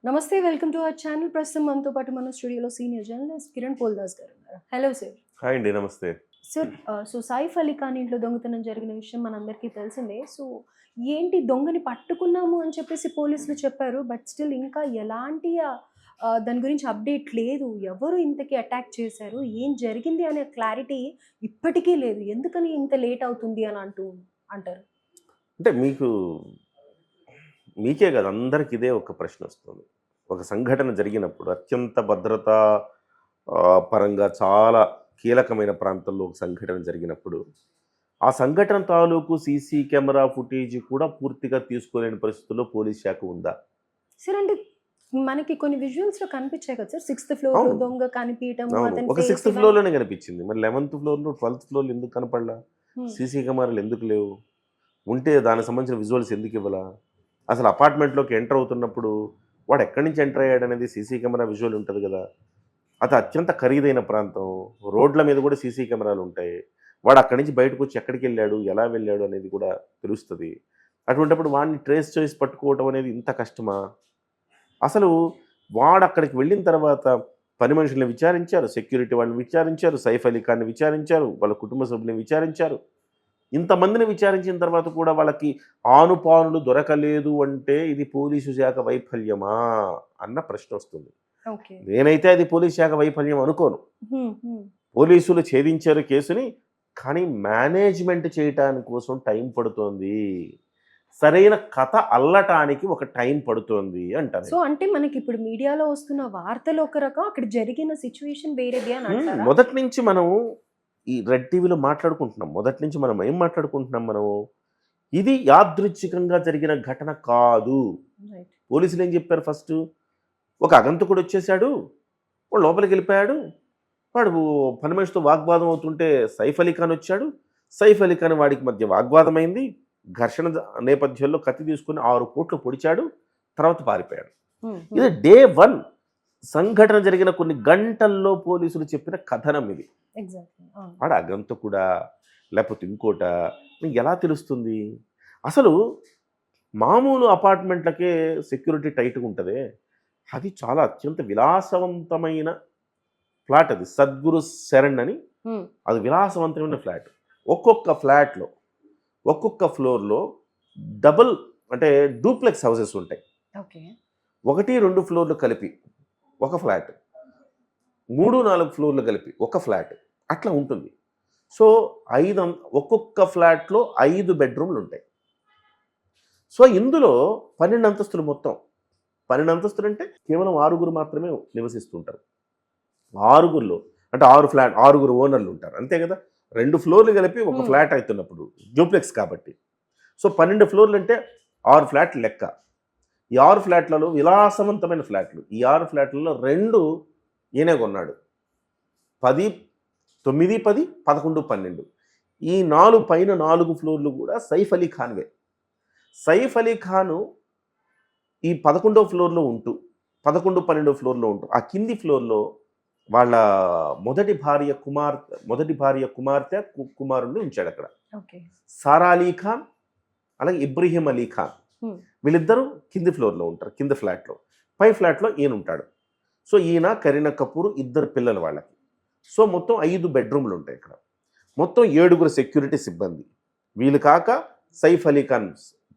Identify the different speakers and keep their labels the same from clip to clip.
Speaker 1: నమస్తే. Welcome to our channel. ప్రస్తుతం మనతో పాటు మన స్టూడియోలో సీనియర్ జర్నలిస్ట్ కిరణ్ పోల్దాస్ గారు ఉన్నారు. Hello sir.
Speaker 2: హాయ్ అండి. నమస్తే.
Speaker 1: సార్, సైఫ్ అలీ ఖాన్ ఇంట్లో దొంగతనం జరిగిన విషయం మనందరికీ తెలిసిందే. ఏంటి దొంగని పట్టుకున్నాము అని చెప్పేసి పోలీసులు చెప్పారు. బట్ స్టిల్ ఇంకా ఎలాంటి దాని గురించి అప్డేట్ లేదు. ఎవరు ఇంతకీ అటాక్ చేశారు? ఏం జరిగింది అనే క్లారిటీ ఇప్పటికీ లేదు. ఎందుకని ఇంత లేట్ అవుతుంది అని అంటారు?
Speaker 2: అంటే మీకే కాదు, అందరికి ఇదే ఒక ప్రశ్న వస్తుంది. ఒక సంఘటన జరిగినప్పుడు అత్యంత భద్రతా పరంగా చాలా కీలకమైన ప్రాంతంలో ఒక సంఘటన జరిగినప్పుడు ఆ సంఘటన తాలూకు సీసీ కెమెరా ఫుటేజ్ కూడా పూర్తిగా తీసుకోలేని పరిస్థితుల్లో పోలీస్ శాఖ ఉందా?
Speaker 1: సార్, అంటే మనకి కొన్ని విజువల్స్ లో కనిపించాయి కదా సార్. 6th ఫ్లోర్ లో దొంగ కనిపించడం,
Speaker 2: అవును, ఒక 6th ఫ్లోర్లోనే కనిపించింది. మరి 11th ఫ్లోర్లో 12th ఫ్లోర్లో ఎందుకు కనపడలా? సీసీ కెమెరాలు ఎందుకు లేవు? ఉంటే దానికి సంబంధించిన విజువల్స్ ఎందుకు ఇవ్వాలా? అసలు అపార్ట్మెంట్లోకి ఎంటర్ అవుతున్నప్పుడు వాడు ఎక్కడి నుంచి ఎంటర్ అయ్యాడు అనేది సీసీ కెమెరా విజువల్ ఉంటుంది కదా. అది అత్యంత ఖరీదైన ప్రాంతం, రోడ్ల మీద కూడా సీసీ కెమెరాలు ఉంటాయి. వాడు అక్కడి నుంచి బయటకు వచ్చి ఎక్కడికి వెళ్ళాడు, ఎలా వెళ్ళాడు అనేది కూడా తెలుస్తుంది. అటువంటిప్పుడు వాడిని ట్రేస్ చేసి పట్టుకోవడం అనేది ఇంత కష్టమా? అసలు వాడు అక్కడికి వెళ్ళిన తర్వాత పని మనుషుల్ని విచారించారు, సెక్యూరిటీ వాళ్ళని విచారించారు, సైఫ్ అలీ ఖాన్ని విచారించారు, వాళ్ళ కుటుంబ సభ్యులను విచారించారు. ఇంతమందిని విచారించిన తర్వాత కూడా వాళ్ళకి ఆనుపానులు దొరకలేదు అంటే ఇది పోలీసు శాఖ వైఫల్యమా అన్న ప్రశ్న వస్తుంది. నేనైతే అది పోలీసు శాఖ వైఫల్యం అనుకోను. పోలీసులు ఛేదించారు కేసుని, కానీ మేనేజ్మెంట్ చేయటానికి కోసం టైం పడుతోంది. సరైన కథ అల్లటానికి ఒక టైం పడుతోంది అంటారు.
Speaker 1: సో అంటే మనకి ఇప్పుడు మీడియాలో వస్తున్న వార్తలు ఒక రకం, అక్కడ జరిగిన సిచ్యువేషన్ వేరేది అని అంటారా?
Speaker 2: మొదటి నుంచి మనం ఈ రెడ్ టీవీలో మాట్లాడుకుంటున్నాం. మొదటి నుంచి మనం ఏం మాట్లాడుకుంటున్నాం? ఇది యాదృచ్ఛికంగా జరిగిన ఘటన కాదు. పోలీసులు ఏం చెప్పారు? ఫస్ట్ ఒక అగంతకుడు వచ్చేసాడు, వాడు లోపలికి వెళ్ళిపోయాడు, వాడు పని మనిషితో వాగ్వాదం అవుతుంటే సైఫ్ అలీ ఖాన్ వచ్చాడు, సైఫ్ అలీ ఖాన్ వాడికి మధ్య వాగ్వాదం అయింది, ఘర్షణ నేపథ్యంలో కత్తి తీసుకుని 6 కోట్లు పొడిచాడు, తర్వాత పారిపోయాడు. ఇది డే 1 సంఘటన జరిగిన కొన్ని గంటల్లో పోలీసులు చెప్పిన కథనం ఇది. వాడు అగంతకుడా లేకపోతే ఇంకోట ఎలా తెలుస్తుంది? అసలు మామూలు అపార్ట్మెంట్లకే సెక్యూరిటీ టైట్గా ఉంటుంది, అది చాలా అత్యంత విలాసవంతమైన ఫ్లాట్. అది సద్గురు శరణ్ అని, అది విలాసవంతమైన ఫ్లాట్. ఒక్కొక్క ఫ్లాట్లో ఒక్కొక్క ఫ్లోర్లో డబుల్ అంటే డూప్లెక్స్ హౌసెస్ ఉంటాయి. 1-2 ఫ్లోర్లు కలిపి ఒక ఫ్లాట్, 3-4 ఫ్లోర్లు కలిపి ఒక ఫ్లాట్, అట్లా ఉంటుంది. సో ఒక్కొక్క ఫ్లాట్లో 5 బెడ్రూమ్లు ఉంటాయి. సో ఇందులో 12 అంతస్తులు మొత్తం. 12 అంతస్తులు అంటే కేవలం 6 మాత్రమే నివసిస్తుంటారు. 6లో అంటే 6 ఓనర్లు ఉంటారు, అంతే కదా. 2 ఫ్లోర్లు కలిపి ఒక ఫ్లాట్ అవుతున్నప్పుడు డూప్లెక్స్ కాబట్టి. సో 12 ఫ్లోర్లు అంటే 6 ఫ్లాట్లు లెక్క. ఈ 6 ఫ్లాట్లలో విలాసవంతమైన ఫ్లాట్లు. ఈ 6 ఫ్లాట్లలో 2 ఈయనే కొన్నాడు. 10, 9, 10, 11, 12. ఈ 4 పైన 4 ఫ్లోర్లు కూడా సైఫ్ అలీ ఖాన్వే. సైఫ్ అలీ ఖాను ఈ 11వ ఫ్లోర్లో ఉంటూ 11, 12 ఫ్లోర్లో ఉంటూ ఆ కింది ఫ్లోర్లో వాళ్ళ మొదటి భార్య కుమార్తె కుమారుణ్ణి ఉంచాడు అక్కడ. సారా అలీ ఖాన్ అలాగే ఇబ్రహీం అలీ ఖాన్, వీళ్ళిద్దరూ కింది ఫ్లోర్లో ఉంటారు, కింద ఫ్లాట్లో. పై ఫ్లాట్లో ఈయన ఉంటాడు. సో ఈయన, కరీనా కపూర్, 2 పిల్లలు వాళ్ళకి. సో మొత్తం 5 బెడ్రూమ్లు ఉంటాయి ఇక్కడ. మొత్తం 7 సెక్యూరిటీ సిబ్బంది, వీళ్ళు కాక సైఫ్ అలీ ఖాన్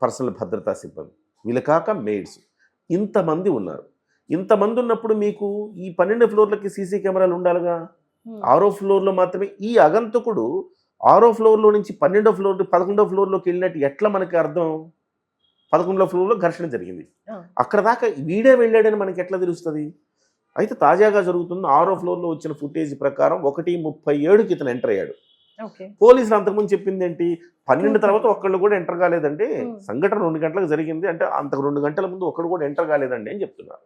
Speaker 2: పర్సనల్ భద్రతా సిబ్బంది, వీళ్ళు కాక మెయిడ్స్, ఇంతమంది ఉన్నారు. ఇంతమంది ఉన్నప్పుడు మీకు ఈ 12 ఫ్లోర్లకి సీసీ కెమెరాలు ఉండాలిగా. 6వ ఫ్లోర్లో మాత్రమే ఈ అగంతకుడు 6వ ఫ్లోర్లో నుంచి 12వ ఫ్లోర్ 11వ ఫ్లోర్లోకి వెళ్ళినట్టు ఎట్లా మనకి అర్థం? 11వ ఫ్లోర్లో ఘర్షణ జరిగింది, అక్కడ దాకా వీడే వెళ్ళాడని మనకి ఎట్లా తెలుస్తుంది? అయితే తాజాగా జరుగుతున్న 6వ ఫ్లోర్లో వచ్చిన ఫుటేజ్ ప్రకారం 1:37కి ఇతను ఎంటర్ అయ్యాడు. పోలీసులు అంతకుముందు చెప్పింది ఏంటి? 12 తర్వాత ఒక్కళ్ళు కూడా ఎంటర్ కాలేదండి, సంఘటన 2 గంటలకు జరిగింది అంటే అంతకు 2 గంటల ముందు ఒక్కడు కూడా ఎంటర్ కాలేదండి అని చెప్తున్నారు.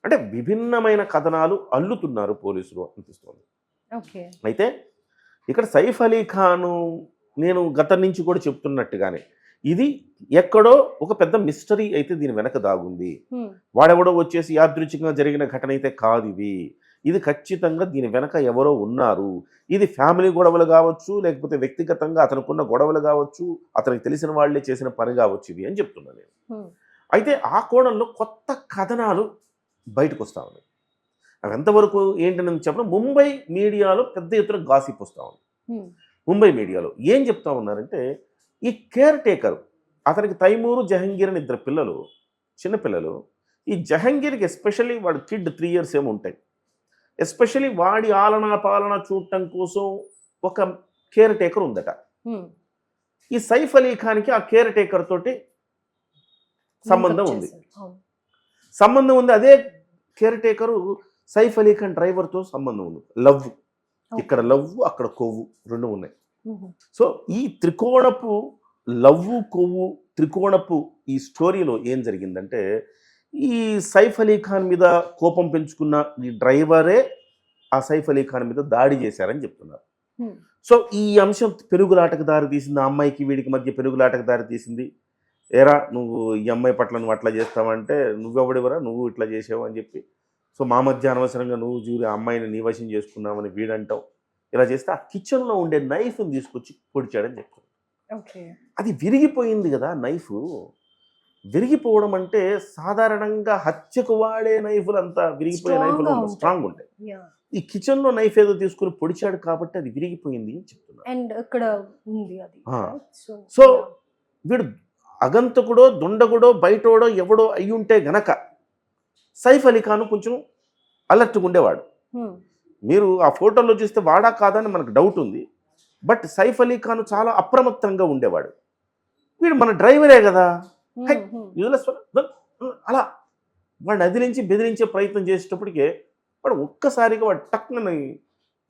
Speaker 2: అంటే విభిన్నమైన కథనాలు అల్లుతున్నారు పోలీసులు అనిపిస్తుంది. అయితే ఇక్కడ సైఫ్ అలీ ఖాను నేను గతం నుంచి కూడా చెప్తున్నట్టుగానే ఇది ఎక్కడో ఒక పెద్ద మిస్టరీ అయితే దీని వెనక దాగుంది. వాడెవడో వచ్చేసి యాదృచ్ఛికంగా జరిగిన ఘటన అయితే కాదు ఇది ఖచ్చితంగా దీని వెనక ఎవరో ఉన్నారు. ఇది ఫ్యామిలీ గొడవలు కావచ్చు, లేకపోతే వ్యక్తిగతంగా అతనుకున్న గొడవలు కావచ్చు, అతనికి తెలిసిన వాళ్ళే చేసిన పని కావచ్చు ఇది అని చెప్తున్నా నేను. అయితే ఆ కోణంలో కొత్త కథనాలు బయటకు వస్తూ ఉన్నాయి. అవి ఎంతవరకు ఏంటని చెప్పడం ముంబై మీడియాలో పెద్ద ఎత్తున గాసిప్ వస్తూ ఉంది. ముంబై మీడియాలో ఏం చెప్తా ఉన్నారంటే, ఈ కేర్ టేకర్ అతనికి తైమూరు జహంగీర్ అని ఇద్దరు పిల్లలు, చిన్నపిల్లలు. ఈ జహంగీర్కి ఎస్పెషల్లీ వాడు కిడ్ 3 years ఏమో ఉంటాయి. ఎస్పెషల్లీ వాడి ఆలనా పాలన చూడటం కోసం ఒక కేర్ టేకర్ ఉందట. ఈ సైఫ్ అలీ ఖాన్కి ఆ కేర్ టేకర్ తోటి సంబంధం ఉంది. సంబంధం ఉంది. అదే కేర్ టేకరు సైఫ్ అలీ ఖాన్ డ్రైవర్తో సంబంధం ఉంది. లవ్, ఇక్కడ లవ్ అక్కడ కొవ్వు రెండు ఉన్నాయి. సో ఈ త్రికోణపు లవ్వు కొవ్వు త్రికోణపు ఈ స్టోరీలో ఏం జరిగిందంటే, ఈ సైఫ్ అలీ ఖాన్ మీద కోపం పెంచుకున్న ఈ డ్రైవరే ఆ సైఫ్ అలీ ఖాన్ మీద దాడి చేశారని చెప్తున్నారు. సో ఈ అంశం పెరుగులాటకు దారి తీసింది. ఆ అమ్మాయికి వీడికి మధ్య పెరుగులాటకు దారి తీసింది. ఏరా నువ్వు ఈ అమ్మాయి పట్ల నువ్వు అట్లా చేస్తావంటే, నువ్వెవడివరా నువ్వు ఇట్లా చేసావు అని చెప్పి, సో మా మధ్య అనవసరంగా నువ్వు చూరి ఆ అమ్మాయిని నీ వశం చేసుకున్నావని వీడంటావు. ఇలా చేస్తే ఆ కిచెన్లో ఉండే నైఫ్ని తీసుకొచ్చి పొడిచాడని చెప్తాడు. అది విరిగిపోయింది కదా నైఫ్. విరిగిపోవడం అంటే సాధారణంగా హత్యకు వాడే నైఫ్లు అంతా విరిగిపోయే నైఫ్లు స్ట్రాంగ్ ఉంటాయి. ఈ కిచెన్లో నైఫ్ ఏదో తీసుకుని పొడిచాడు కాబట్టి అది విరిగిపోయింది అని చెప్తున్నారు.
Speaker 1: అండ్ ఇక్కడ ఉంది అది.
Speaker 2: సో వీడు అగంతకుడో దొండగుడో బయటోడో ఎవడో అయి ఉంటే గనక సైఫ్ అలీ ఖాన్ కొంచెం అలర్ట్గా ఉండేవాడు. మీరు ఆ ఫోటోలో చూస్తే వాడా కాదని మనకు డౌట్ ఉంది. బట్ సైఫ్ అలీ ఖాన్ చాలా అప్రమత్తంగా ఉండేవాడు. వీడు మన డ్రైవరే కదా, అలా వాడిని అదిలించి బెదిరించే ప్రయత్నం చేసేటప్పటికే వాడు ఒక్కసారిగా వాడు టక్నని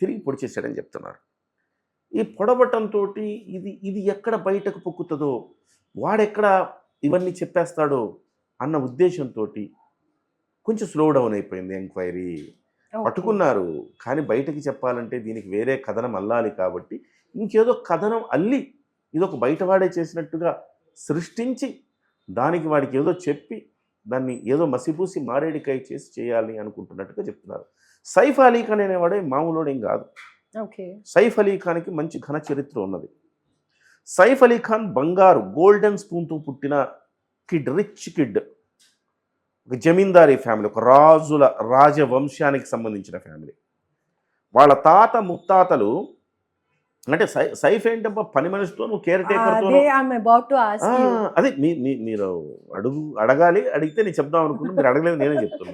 Speaker 2: తిరిగి పొడిచేశాడని చెప్తున్నారు. ఈ పొడవటంతో ఇది ఎక్కడ బయటకు పొక్కుతుందో, వాడెక్కడ ఇవన్నీ చెప్పేస్తాడో అన్న ఉద్దేశంతో కొంచెం స్లో డౌన్ అయిపోయింది ఎంక్వైరీ. పట్టుకున్నారు, కానీ బయటకి చెప్పాలంటే దీనికి వేరే కథనం అల్లాలి కాబట్టి ఇంకేదో కథనం అల్లి ఇదొక బయటవాడే చేసినట్టుగా సృష్టించి దానికి వాడికి ఏదో చెప్పి దాన్ని ఏదో మసిపూసి మారేడికాయ చేసి చేయాలి అనుకుంటున్నట్టుగా చెప్తున్నారు. సైఫ్ అలీ ఖాన్ అనేవాడే మామూలుడేం కాదు. సైఫ్ అలీ ఖాన్కి మంచి ఘన చరిత్ర ఉన్నది. సైఫ్ అలీ ఖాన్ బంగారు గోల్డెన్ స్పూన్తో పుట్టిన కిడ్, రిచ్ కిడ్. ఒక జమీందారీ ఫ్యామిలీ, ఒక రాజవంశానికి సంబంధించిన ఫ్యామిలీ. వాళ్ళ తాత ముత్తాతలు అంటే సైఫ్ ఏంటబ్బా పని మనిషితో నువ్వు కేర్ టేకర్తో అదే మీరు అడగాలి, అడిగితే నేను చెప్దాం అనుకున్నా, మీరు అడగలేదు, నేనే చెప్తున్నా.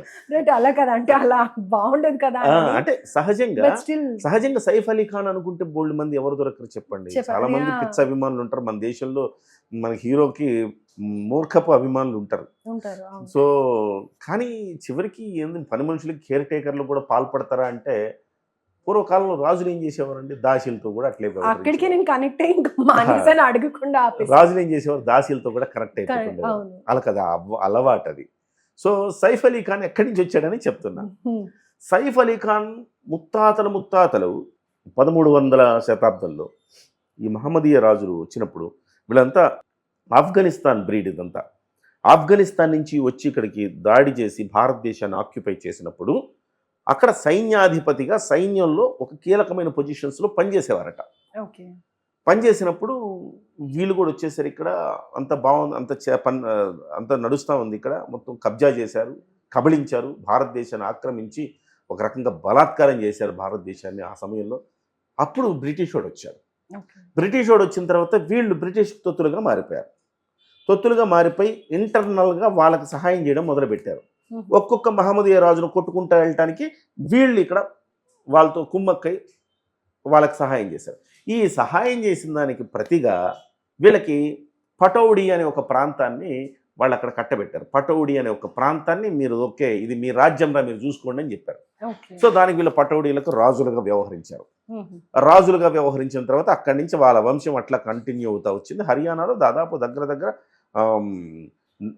Speaker 1: అలా కదా, అంటే అలా బాగుండదు కదా.
Speaker 2: అంటే సహజంగా సైఫ్ అలీ ఖాన్ అనుకుంటే బోల్డ్ మంది ఎవరు దొరకరు చెప్పండి. చాలా మంది పిచ్చ అభిమానులు ఉంటారు మన దేశంలో. మన హీరోకి మూర్ఖపు అభిమానులు ఉంటారు. సో కానీ చివరికి ఏంది పని మనుషులకి కేర్ టేకర్లు కూడా పాల్పడతారా అంటే, పూర్వకాలంలో రాజులు ఏం చేసేవారండి, దాసీలతో కూడా అట్లే
Speaker 1: అక్కడికే నేను కనెక్ట్ అడగకుండా
Speaker 2: రాజులు ఏం చేసేవారు, దాసీలతో కూడా కనెక్ట్ అయిపోతుండేవారు. అలా కదా అలవాటు అది. సో సైఫ్ అలీ ఖాన్ ఎక్కడి నుంచి వచ్చాడని చెప్తున్నా. సైఫ్ అలీ ఖాన్ ముత్తాతలు 1300 శతాబ్దంలో ఈ మహమ్మదీయ రాజులు వచ్చినప్పుడు వీళ్ళంతా ఆఫ్ఘనిస్తాన్ బ్రీడ్. ఇదంతా ఆఫ్ఘనిస్తాన్ నుంచి వచ్చి ఇక్కడికి దాడి చేసి భారతదేశాన్ని ఆక్యుపై చేసినప్పుడు అక్కడ సైన్యాధిపతిగా సైన్యంలో ఒక కీలకమైన పొజిషన్స్లో పనిచేసేవారట. పనిచేసినప్పుడు వీళ్ళు కూడా వచ్చేసరికి ఇక్కడ అంత బాగుంది, అంత నడుస్తూ ఉంది. ఇక్కడ మొత్తం కబ్జా చేశారు, కబళించారు, భారతదేశాన్ని ఆక్రమించి ఒక రకంగా బలాత్కారం చేశారు భారతదేశాన్ని ఆ సమయంలో. అప్పుడు బ్రిటిష్ వాడు వచ్చారు. బ్రిటిష్ వాడు వచ్చిన తర్వాత వీళ్ళు బ్రిటిష్ తొత్తులుగా మారిపోయారు. తొత్తులుగా మారిపోయి ఇంటర్నల్గా వాళ్ళకి సహాయం చేయడం మొదలుపెట్టారు. ఒక్కొక్క మహమ్మదీయ రాజును కొట్టుకుంటూ వెళ్ళటానికి వీళ్ళు ఇక్కడ వాళ్ళతో కుమ్మక్కై వాళ్ళకి సహాయం చేశారు. ఈ సహాయం చేసిన దానికి ప్రతిగా వీళ్ళకి పటౌడి అనే ఒక ప్రాంతాన్ని వాళ్ళు అక్కడ కట్టబెట్టారు. పటౌడి అనే ఒక ప్రాంతాన్ని మీరు ఓకే ఇది మీ రాజ్యంగా మీరు చూసుకోండి అని చెప్పారు. సో దానికి వీళ్ళ పటౌడీలకు రాజులుగా వ్యవహరించారు. రాజులుగా వ్యవహరించిన తర్వాత అక్కడి నుంచి వాళ్ళ వంశం అట్లా కంటిన్యూ అవుతూ వచ్చింది. హర్యానాలో దాదాపు దగ్గర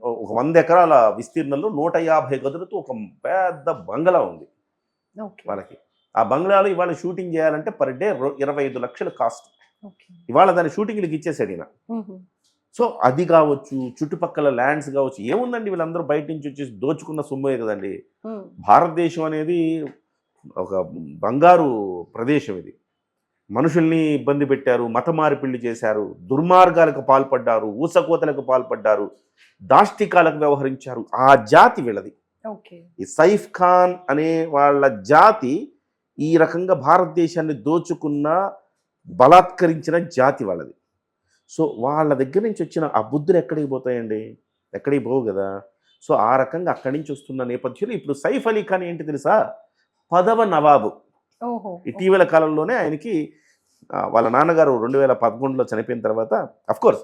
Speaker 2: ఒక 100 ఎకరాల విస్తీర్ణంలో 150 గదులతో ఒక పెద్ద బంగ్లా ఉంది వాళ్ళకి. ఆ బంగ్లాలో ఇవాళ షూటింగ్ చేయాలంటే పర్ డే 25 లక్షలు కాస్ట్. ఇవాళ దాని షూటింగ్లకు ఇచ్చేసాడు ఈయన. సో అది కావచ్చు, చుట్టుపక్కల ల్యాండ్స్ కావచ్చు, ఏముందండి వీళ్ళందరూ బయట నుంచి వచ్చేసి దోచుకున్న సొమ్మే కదండి. భారతదేశం అనేది ఒక బంగారు ప్రదేశం ఇది. మనుషుల్ని ఇబ్బంది పెట్టారు, మత మార్పిళ్లు చేశారు, దుర్మార్గాలకు పాల్పడ్డారు, ఊసకోతలకు పాల్పడ్డారు, దాష్టికాలకు వ్యవహరించారు. ఆ జాతి వీళ్ళది.
Speaker 1: ఓకే.
Speaker 2: ఈ సైఫ్ ఖాన్ అనే వాళ్ళ జాతి ఈ రకంగా భారతదేశాన్ని దోచుకున్న, బలాత్కరించిన జాతి వాళ్ళది. సో వాళ్ళ దగ్గర నుంచి వచ్చిన ఆ బుద్ధులు ఎక్కడికి పోతాయండి? ఎక్కడికి పోవు కదా. సో ఆ రకంగా అక్కడి నుంచి వస్తున్న నేపథ్యంలో ఇప్పుడు సైఫ్ అలీ ఖాన్ ఏంటి తెలుసా? 10వ నవాబు.
Speaker 1: ఓహో.
Speaker 2: ఇటీవల కాలంలోనే ఆయనకి వాళ్ళ నాన్నగారు 2011లో చనిపోయిన తర్వాత అఫ్కోర్స్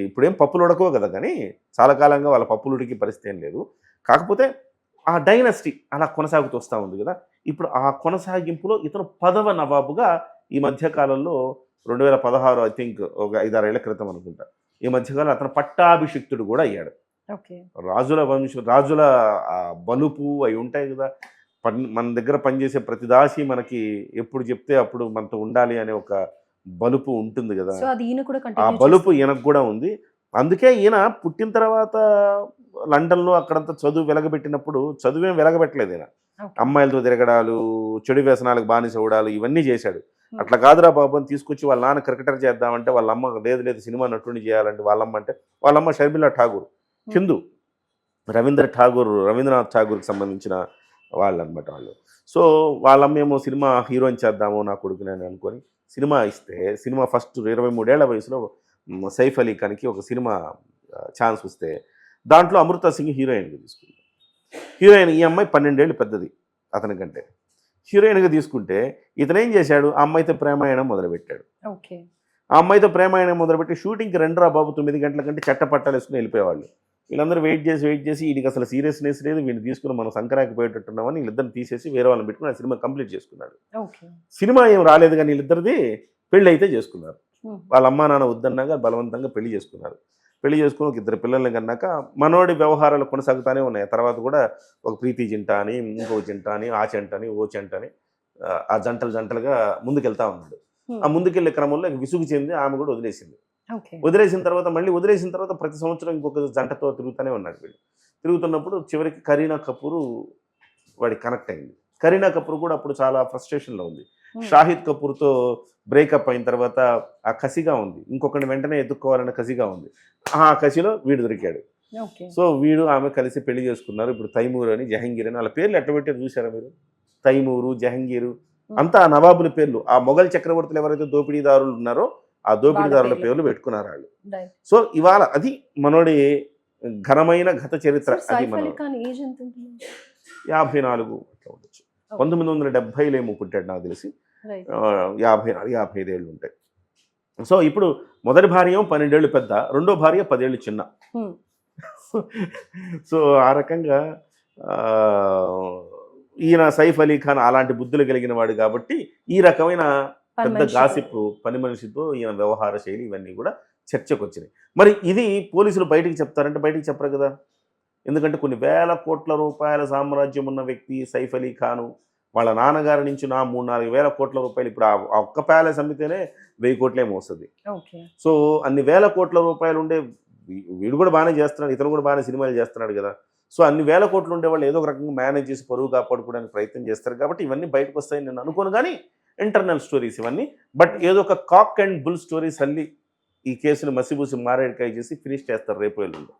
Speaker 2: ఇప్పుడేం పప్పులు ఉడకవు కదా, కానీ చాలా కాలంగా వాళ్ళ పప్పులు ఉడికి పరిస్థితి ఏం లేదు. కాకపోతే ఆ డైనస్టీ అలా కొనసాగుతూ వస్తూ ఉంది కదా. ఇప్పుడు ఆ కొనసాగింపులో ఇతను 10వ నవాబుగా ఈ మధ్యకాలంలో 2016 ఐ థింక్ ఒక 5-6 ఏళ్ల క్రితం అనుకుంటా, ఈ మధ్యకాలం అతను పట్టాభిషిక్తుడు కూడా అయ్యాడు.
Speaker 1: ఓకే.
Speaker 2: రాజుల బలుపు అవి ఉంటాయి కదా. మన దగ్గర పనిచేసే ప్రతి దాసి మనకి ఎప్పుడు చెప్తే అప్పుడు మనతో ఉండాలి అనే ఒక బలుపు ఉంటుంది కదా.
Speaker 1: సో అది ఈయన కూడా
Speaker 2: ఆ
Speaker 1: కంటిన్యూ
Speaker 2: బలుపు
Speaker 1: చేస్తున్నారు.
Speaker 2: ఈయనకు కూడా ఉంది. అందుకే ఈయన పుట్టిన తర్వాత లండన్లో అక్కడంతా చదువు వెలగబెట్టినప్పుడు చదువేం వెలగబెట్టలేదు ఈయన.
Speaker 1: ఓకే.
Speaker 2: అమ్మాయిలతో తిరగడాలు, చెడు వ్యసనాలకు బానిస అవడాలు ఇవన్నీ చేశాడు.
Speaker 1: Hmm.
Speaker 2: అట్లా కాదురా బాబు అని తీసుకొచ్చి వాళ్ళ నాన్న క్రికెటర్ చేద్దామంటే వాళ్ళ అమ్మ లేదు సినిమా నటుడిని చేయాలంటే వాళ్ళమ్మ అంటే వాళ్ళమ్మ షర్మిలా ఠాగూర్, హిందూ, రవీంద్రనాథ్ ఠాగూర్కి సంబంధించిన వాళ్ళు అనమాట వాళ్ళు. సో వాళ్ళమ్మ ఏమో సినిమా హీరోయిన్ చేద్దాము నా కొడుకుని అని అనుకొని సినిమా ఇస్తే, సినిమా ఫస్ట్ 23 ఏళ్ల వయసులో సైఫ్ అలీ ఖాన్కి ఒక సినిమా ఛాన్స్ వస్తే దాంట్లో అమృతా సింగ్ హీరోయిన్గా తీసుకుంది. హీరోయిన్ ఈ అమ్మాయి 12 ఏళ్ళు పెద్దది అతనికంటే. హీరోయిన్గా తీసుకుంటే ఇతను ఏం చేశాడు? ఆ అమ్మాయితో ప్రేమాయణం మొదలుపెట్టాడు.
Speaker 1: ఓకే.
Speaker 2: ఆ అమ్మాయితో ప్రేమాయణం మొదలుపెట్టి షూటింగ్కి 2 బాబు 9 గంటల కంటే చట్టపట్టాలు వేసుకుని వెళ్ళిపోయేవాళ్ళు. వీళ్ళందరూ వెయిట్ చేసి వీడికి అసలు సీరియస్నెస్ లేదు, వీడిని తీసుకుని మనం సంక్రాంతిపోయేటట్టున్నామని వీళ్ళిద్దరిని తీసేసి వేరే వాళ్ళని పెట్టుకుని ఆ సినిమా కంప్లీట్ చేసుకున్నాడు.
Speaker 1: ఓకే.
Speaker 2: సినిమా ఏం రాలేదు కానీ వీళ్ళిద్దరిది పెళ్ళి అయితే చేసుకున్నారు.
Speaker 1: Hmm.
Speaker 2: వాళ్ళ అమ్మా నాన్న వద్దన్నాగా బలవంతంగా పెళ్లి చేసుకున్నారు. పెళ్లి చేసుకుని ఒక 2 పిల్లల్ని కన్నాక మనోడి వ్యవహారాలు కొనసాగుతూనే ఉన్నాయి. తర్వాత కూడా ఒక ప్రీతి జంట అని, ఇంకో జంట అని, ఆ చెంట అని, ఓ చెంట అని ఆ జంటలుగా ముందుకెళ్తా ఉన్నాడు.
Speaker 1: Hmm.
Speaker 2: ఆ ముందుకెళ్లే క్రమంలో విసుగు చెంది ఆమె కూడా వదిలేసింది.
Speaker 1: ఓకే.
Speaker 2: వదిలేసిన తర్వాత ప్రతి సంవత్సరం ఇంకొక జంటతో తిరుగుతూనే ఉన్నాడు వీడు. తిరుగుతున్నప్పుడు చివరికి కరీనా కపూర్ వాడికి కనెక్ట్ అయింది. కరీనా కపూర్ కూడా అప్పుడు చాలా ఫ్రస్ట్రేషన్లో ఉంది.
Speaker 1: Hmm.
Speaker 2: షాహిద్ కపూర్తో బ్రేకప్ అయిన తర్వాత ఆ కసిగా ఉంది, ఇంకొకరిని వెంటనే ఎత్తుక్కోవాలన్న కసిగా ఉంది. ఆ కసిలో వీడు దొరికాడు.
Speaker 1: ఓకే.
Speaker 2: సో వీడు ఆమె కలిసి పెళ్లి చేసుకున్నారు. ఇప్పుడు తైమూర్ అని, జహంగీర్ అని వాళ్ళ పేర్లు ఎట్లా పెట్టారు చూసారా మీరు? తైమూరు, జహంగీరు అంతా ఆ నవాబుల పేర్లు. ఆ మొఘల్ చక్రవర్తులు ఎవరైతే దోపిడీదారులు ఉన్నారో ఆ దోపిడీదారుల
Speaker 1: వాళ్ళ
Speaker 2: పేర్లు పెట్టుకున్నారు వాళ్ళు.
Speaker 1: రైట్.
Speaker 2: సో ఇవాళ అది మనోడి ఘనమైన గత చరిత్ర.
Speaker 1: సార్
Speaker 2: అది
Speaker 1: సైఫ్
Speaker 2: మన
Speaker 1: అలీ ఖాన్ ఏజ్ ఎంత ఉంటుంది?
Speaker 2: 54 అట్లా ఉండొచ్చు. 1970లో ఏమో పుట్టాడు నాకు తెలిసి.
Speaker 1: రైట్.
Speaker 2: 54-55 ఏళ్ళు ఉంటాయి. సో ఇప్పుడు మొదటి భార్య 12 ఏళ్ళు పెద్ద, రెండో భార్య 10 ఏళ్ళు చిన్న.
Speaker 1: Hmm.
Speaker 2: సో ఆ రకంగా ఈయన సైఫ్ అలీ ఖాన్ అలాంటి బుద్ధులు కలిగిన వాడు కాబట్టి ఈ రకమైన
Speaker 1: పని
Speaker 2: పెద్ద
Speaker 1: మనిషితో.
Speaker 2: గాసిప్, పని మనిషితో ఈయన వ్యవహార శైలి ఇవన్నీ కూడా చర్చకు వచ్చినాయి. మరి ఇది పోలీసులు బయటికి చెప్తారంటే బయటికి చెప్పరు కదా. ఎందుకంటే కొన్ని వేల కోట్ల రూపాయల సామ్రాజ్యం ఉన్న వ్యక్తి సైఫ్ అలీ ఖాను. వాళ్ళ నాన్నగారి నుంచి 3-4 వేల కోట్ల రూపాయలు ఇప్పుడు ఆ ఒక్క ప్యాలెస్ అమ్మితేనే 1000 కోట్లేమో వస్తుంది.
Speaker 1: ఓకే.
Speaker 2: సో అన్ని వేల కోట్ల రూపాయలు ఉండే వీడు కూడా బాగానే చేస్తున్నాడు, ఇతను కూడా బాగానే సినిమాలు చేస్తున్నాడు కదా. సో అన్ని వేల కోట్లు ఉండే వాళ్ళు ఏదో ఒక రకంగా మేనేజ్ చేసి పరువు కాపాడుకోవడానికి ప్రయత్నం చేస్తారు కాబట్టి ఇవన్నీ బయటకు వస్తాయని నేను అనుకోను. కానీ ఇంటర్నల్ స్టోరీస్ ఇవన్నీ. బట్ ఏదో ఒక కాక్ అండ్ బుల్ స్టోరీస్ అల్లి ఈ కేసును మసిబూసి మారేడుకాయ చేసి ఫినిష్ చేస్తారు రేపు ఎల్లుండి.